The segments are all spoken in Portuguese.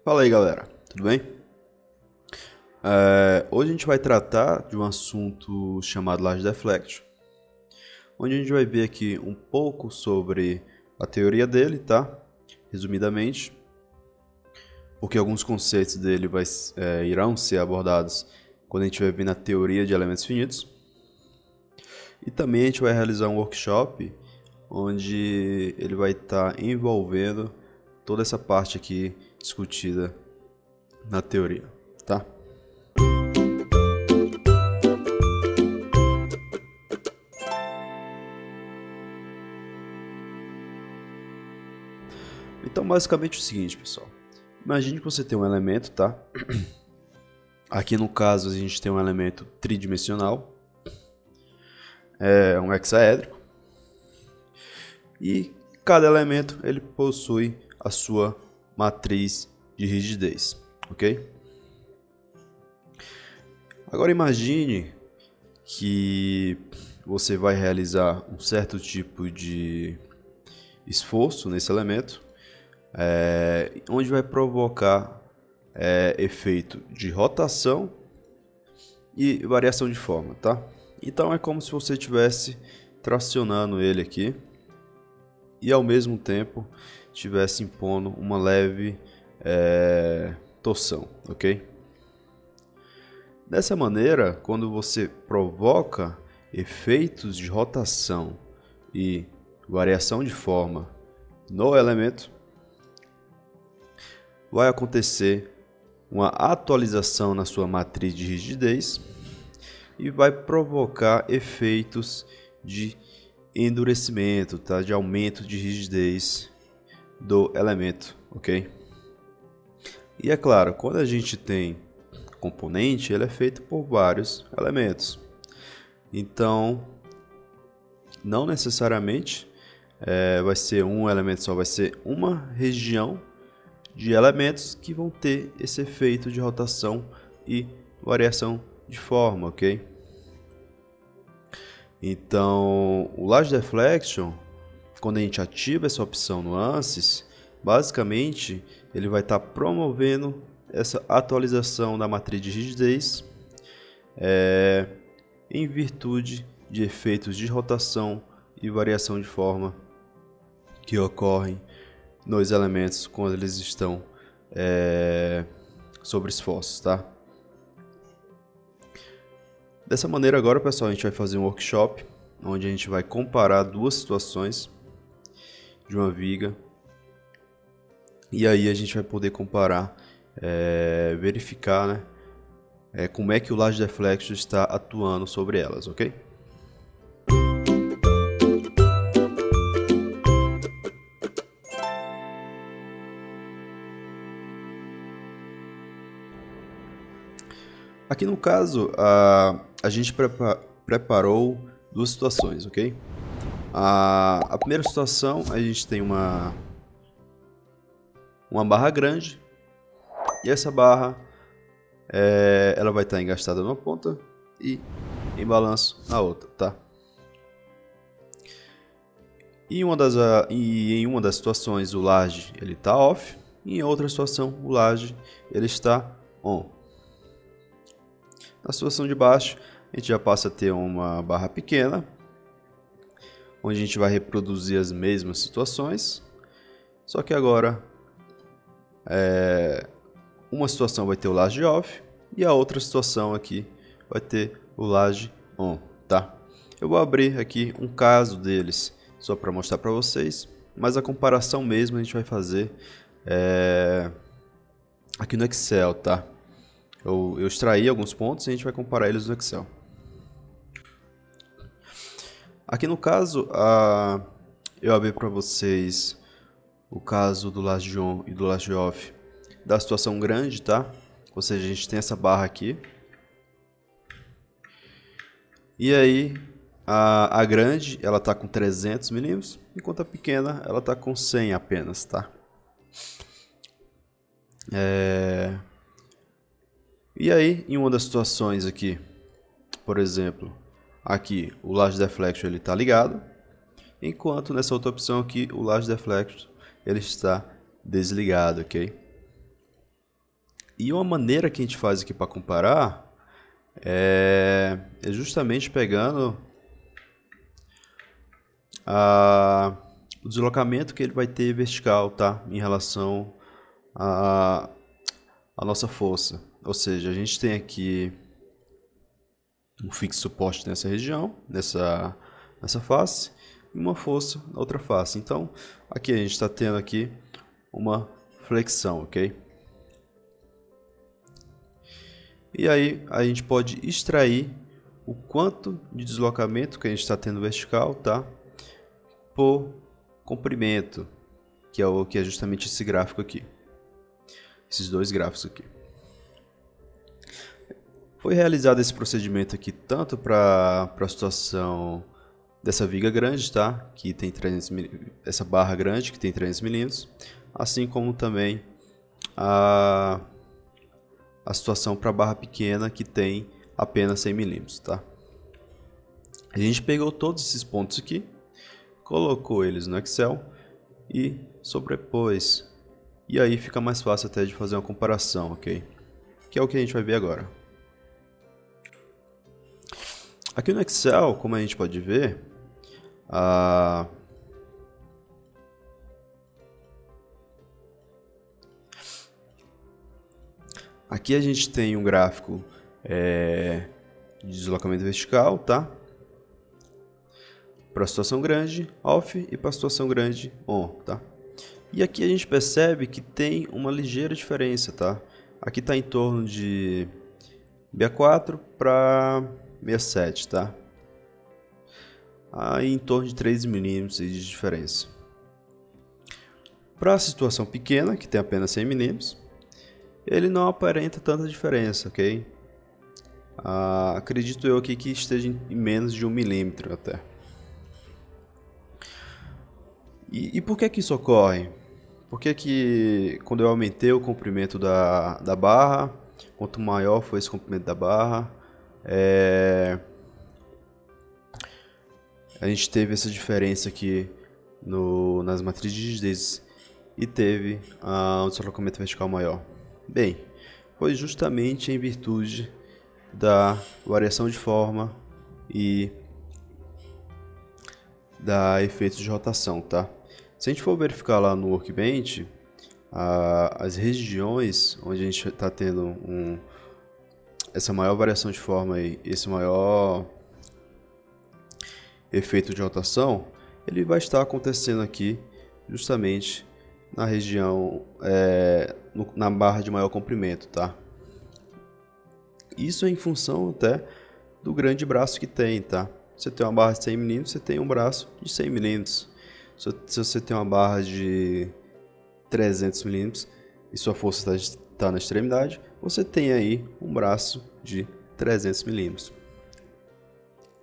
Fala aí, galera, tudo bem? Hoje a gente vai tratar de um assunto chamado Large Deflection, onde a gente vai ver aqui um pouco sobre a teoria dele, tá? Resumidamente, porque alguns conceitos dele irão ser abordados quando a gente vai ver na teoria de elementos finitos. E também a gente vai realizar um workshop onde ele vai estar envolvendo toda essa parte aqui discutida na teoria, tá? Então, basicamente é o seguinte, pessoal. Imagine que você tem um elemento, tá? Aqui no caso a gente tem um elemento tridimensional, um hexaédrico, e cada elemento ele possui a sua matriz de rigidez, ok? Agora imagine que você vai realizar um certo tipo de esforço nesse elemento, onde vai provocar efeito de rotação e variação de forma, tá? Então é como se você estivesse tracionando ele aqui e ao mesmo tempo estivesse impondo uma leve torção, ok? Dessa maneira, quando você provoca efeitos de rotação e variação de forma no elemento, vai acontecer uma atualização na sua matriz de rigidez e vai provocar efeitos de endurecimento, tá? De aumento de rigidez do elemento, ok? E é claro, quando a gente tem componente, ele é feito por vários elementos. Então, não necessariamente vai ser um elemento só, vai ser uma região de elementos que vão ter esse efeito de rotação e variação de forma, ok? Então, o Large Deflection, quando a gente ativa essa opção no ANSYS, basicamente ele vai estar promovendo essa atualização da matriz de rigidez em virtude de efeitos de rotação e variação de forma que ocorrem nos elementos quando eles estão sob esforços, tá? Dessa maneira agora, pessoal, a gente vai fazer um workshop onde a gente vai comparar duas situações de uma viga e aí a gente vai poder comparar, verificar, né, como é que o Large Deflection está atuando sobre elas, ok? Aqui no caso, a gente preparou duas situações, ok? A primeira situação, a gente tem uma barra grande e essa barra ela vai estar engastada numa ponta e em balanço na outra, tá? E em uma das situações o large ele está off e em outra situação o large ele está on. Na situação de baixo, a gente já passa a ter uma barra pequena, onde a gente vai reproduzir as mesmas situações, só que agora uma situação vai ter o large off e a outra situação aqui vai ter o large on, tá? Eu vou abrir aqui um caso deles só para mostrar para vocês, mas a comparação mesmo a gente vai fazer aqui no Excel, tá? Eu extraí alguns pontos e a gente vai comparar eles no Excel. Aqui no caso, eu abri para vocês o caso do large on e do large off da situação grande, tá? Ou seja, a gente tem essa barra aqui. E aí, a grande, ela tá com 300 milímetros, enquanto a pequena, ela tá com 100 apenas, tá? E aí, em uma das situações aqui, por exemplo, aqui o Large Deflection ele está ligado, enquanto nessa outra opção aqui o Large Deflection ele está desligado, ok? E uma maneira que a gente faz aqui para comparar é justamente pegando o deslocamento que ele vai ter vertical, tá? Em relação à nossa força. Ou seja, a gente tem aqui um fixo suporte nessa região, nessa face, e uma força na outra face. Então, aqui a gente está tendo aqui uma flexão, ok? E aí a gente pode extrair o quanto de deslocamento que a gente está tendo vertical, tá? Por comprimento, que é justamente esse gráfico aqui. Esses dois gráficos aqui. Foi realizado esse procedimento aqui tanto para a situação dessa viga grande, tá? Que tem 300 essa barra grande que tem 300 milímetros, assim como também a situação para a barra pequena que tem apenas 100 milímetros, tá? A gente pegou todos esses pontos aqui, colocou eles no Excel e sobrepôs. E aí fica mais fácil até de fazer uma comparação, ok? Que é o que a gente vai ver agora. Aqui no Excel, como a gente pode ver, aqui a gente tem um gráfico de deslocamento vertical, tá? Para a situação grande, off, e para a situação grande, on, tá? E aqui a gente percebe que tem uma ligeira diferença, tá? Aqui está em torno de 64 para 67, tá? Aí em torno de 3 milímetros de diferença. Para a situação pequena, que tem apenas 100 milímetros, ele não aparenta tanta diferença, ok? Acredito eu aqui que esteja em menos de 1 milímetro até. E por que que isso ocorre? Por que que quando eu aumentei o comprimento da barra, quanto maior foi esse comprimento da barra, a gente teve essa diferença aqui nas matrizes de rigidez e teve um deslocamento vertical maior? Bem, foi justamente em virtude da variação de forma e da efeito de rotação, tá? Se a gente for verificar lá no Workbench, as regiões onde a gente está tendo essa maior variação de forma e esse maior efeito de rotação, ele vai estar acontecendo aqui justamente na região, na barra de maior comprimento, tá? Isso é em função até do grande braço que tem, tá? Você tem uma barra de 100 mm, você tem um braço de 100 mm. Se você tem uma barra de 300 mm e sua força está na extremidade, você tem aí um braço de 300 mm.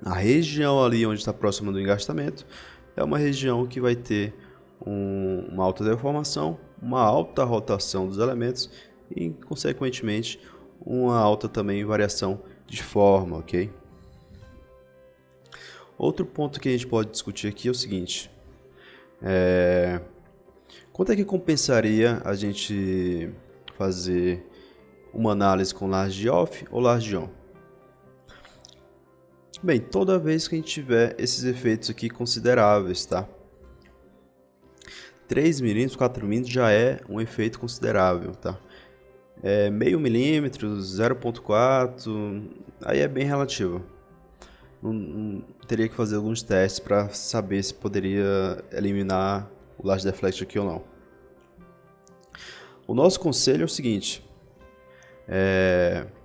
A região ali onde está próxima do engastamento é uma região que vai ter uma alta deformação, uma alta rotação dos elementos e, consequentemente, uma alta também variação de forma, ok? Outro ponto que a gente pode discutir aqui é o seguinte: quanto é que compensaria a gente fazer uma análise com large off ou large on? Bem, toda vez que a gente tiver esses efeitos aqui consideráveis, tá? 3 mm, 4 mm já é um efeito considerável, tá? Meio milímetro, 0.4, aí é bem relativo. Teria que fazer alguns testes para saber se poderia eliminar o large deflect aqui ou não. O nosso conselho é o seguinte: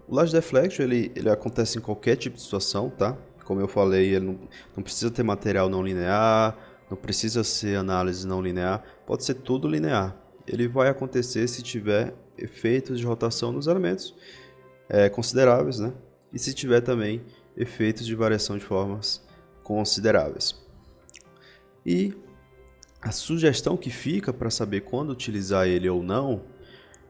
o large deflection ele acontece em qualquer tipo de situação, tá? Como eu falei, ele não precisa ter material não linear, não precisa ser análise não linear, pode ser tudo linear. Ele vai acontecer se tiver efeitos de rotação nos elementos consideráveis, né? E se tiver também efeitos de variação de formas consideráveis. E a sugestão que fica para saber quando utilizar ele ou não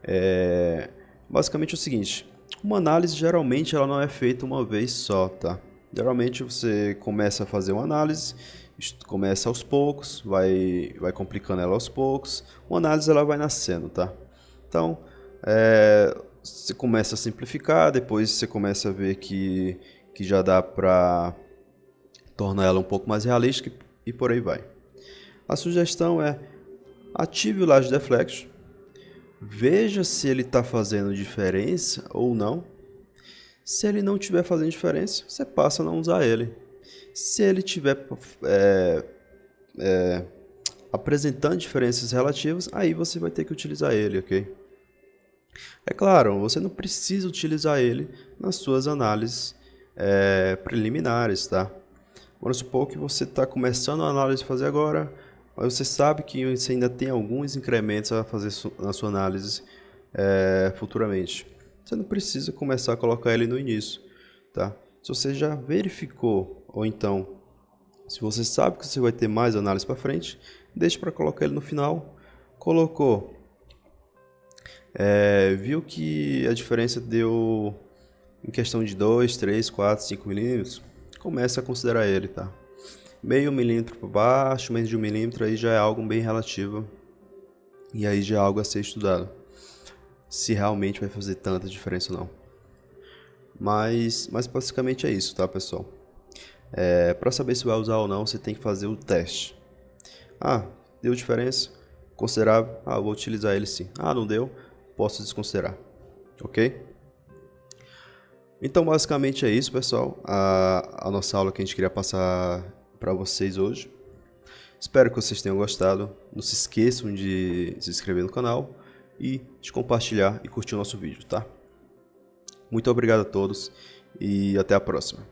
é basicamente o seguinte: uma análise geralmente ela não é feita uma vez só, tá? Geralmente você começa a fazer uma análise, começa aos poucos, vai complicando ela aos poucos, uma análise ela vai nascendo, tá? Então, você começa a simplificar, depois você começa a ver que já dá para tornar ela um pouco mais realística e por aí vai. A sugestão é: ative o Laje Deflection, veja se ele está fazendo diferença ou não. Se ele não estiver fazendo diferença, você passa a não usar ele. Se ele estiver apresentando diferenças relativas, aí você vai ter que utilizar ele, ok? É claro, você não precisa utilizar ele nas suas análises preliminares, tá? Vamos supor que você está começando a análise a fazer agora, mas você sabe que você ainda tem alguns incrementos a fazer na sua análise futuramente. Você não precisa começar a colocar ele no início, tá? Se você já verificou, ou então, se você sabe que você vai ter mais análise para frente, deixe para colocar ele no final. Colocou, viu que a diferença deu em questão de 2, 3, 4, 5 milímetros, começa a considerar ele, tá? Meio milímetro para baixo, menos de 1 milímetro, aí já é algo bem relativo. E aí já é algo a ser estudado. Se realmente vai fazer tanta diferença ou não. Mas basicamente é isso, tá, pessoal? Para saber se vai usar ou não, você tem que fazer o teste. Ah, deu diferença? Considerável? Ah, vou utilizar ele sim. Ah, não deu? Posso desconsiderar. Ok? Então, basicamente é isso, pessoal. A nossa aula que a gente queria passar para vocês hoje. Espero que vocês tenham gostado. Não se esqueçam de se inscrever no canal e de compartilhar e curtir o nosso vídeo, tá? Muito obrigado a todos e até a próxima.